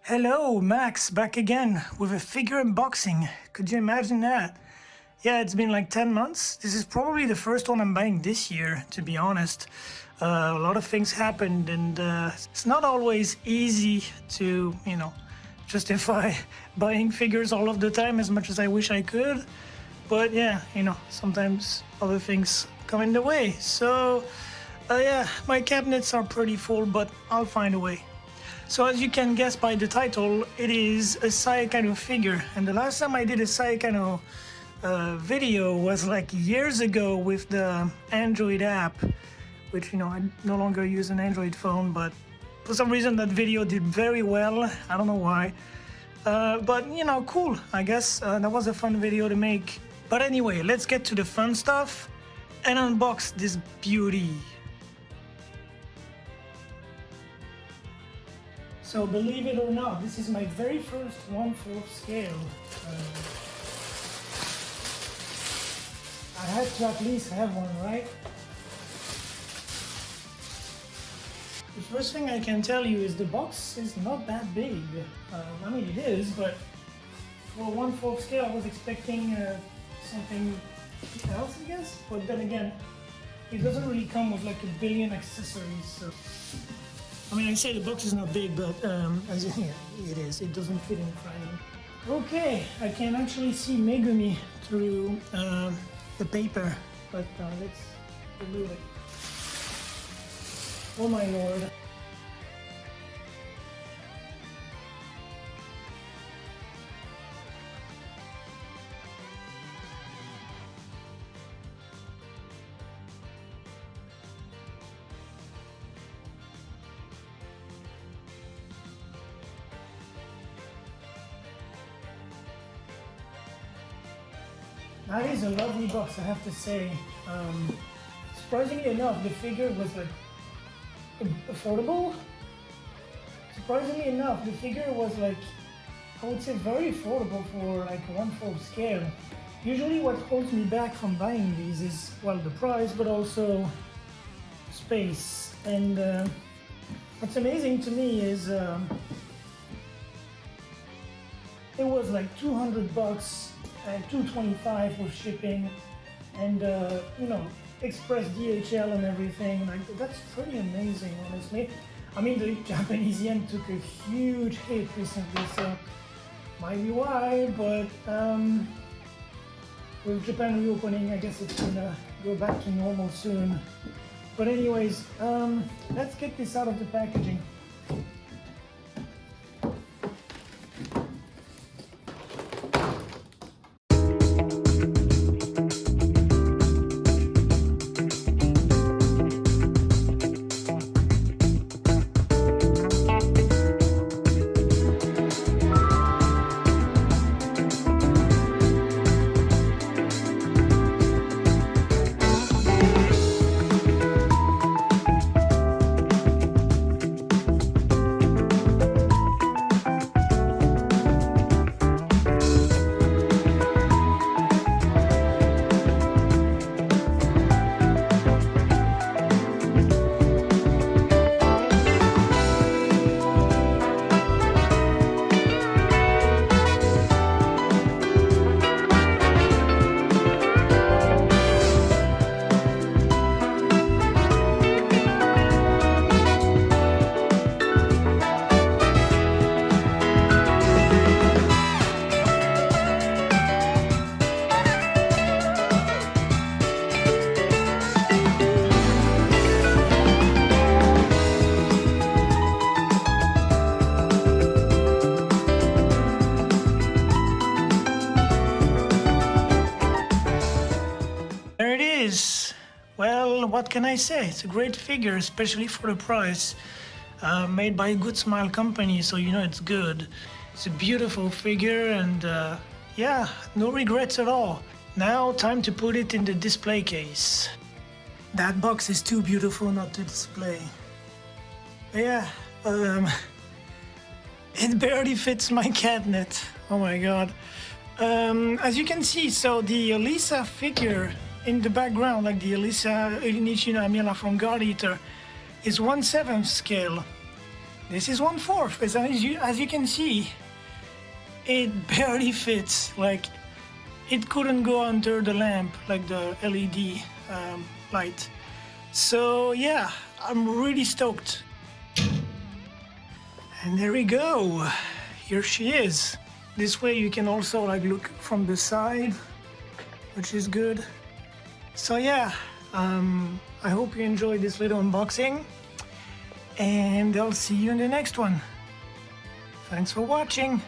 Hello, Max, back again with a figure unboxing. Could you imagine that? Yeah, it's been like 10 months. This is probably the first one I'm buying this year, to be honest. A lot of things happened and it's not always easy to, justify buying figures all of the time as much as I wish I could. But yeah, sometimes other things come in the way. So yeah, my cabinets are pretty full, but I'll find a way. So as you can guess by the title, it is a Saekano figure. And the last time I did a Saekano video was like years ago with the Android app, which, I no longer use an Android phone, but for some reason that video did very well. I don't know why. But, cool. I guess that was a fun video to make. But anyway, let's get to the fun stuff and unbox this beauty. So believe it or not, this is my very first 1/4 scale. I had to at least have one, right? The first thing I can tell you is the box is not that big. I mean it is, but for 1/4 scale I was expecting something else, I guess. But then again, it doesn't really come with like a billion accessories. So. I mean, I say the box is not big, but it is. It doesn't fit in the frame. Okay, I can actually see Megumi through the paper, but let's remove it. Oh my lord. That is a lovely box, I have to say. Surprisingly enough, the figure was like affordable. Surprisingly enough, the figure was like, I would say very affordable for like 1/4 scale. Usually what holds me back from buying these is, well, the price, but also space. And what's amazing to me is it was like $200 and $225 with shipping and express DHL and everything. Like, that's pretty amazing, honestly. I mean, the Japanese yen took a huge hit recently, so might be why, but with Japan reopening, I guess it's gonna go back to normal soon. But anyways, let's get this out of the packaging. Well, what can I say? It's a great figure, especially for the price. Made by a Good Smile company, so it's good. It's a beautiful figure and yeah, no regrets at all. Now, time to put it in the display case. That box is too beautiful not to display. Yeah, it barely fits my cabinet. Oh my god. As you can see, so the Elisa figure in the background, like the Elisa Nichino Amila from God Eater, is 1/7 scale. This is 1/4, as you can see, it barely fits. Like, it couldn't go under the lamp, like the LED light. So yeah, I'm really stoked. And there we go. Here she is. This way you can also like look from the side, which is good. So yeah, I hope you enjoyed this little unboxing, and I'll see you in the next one. Thanks for watching.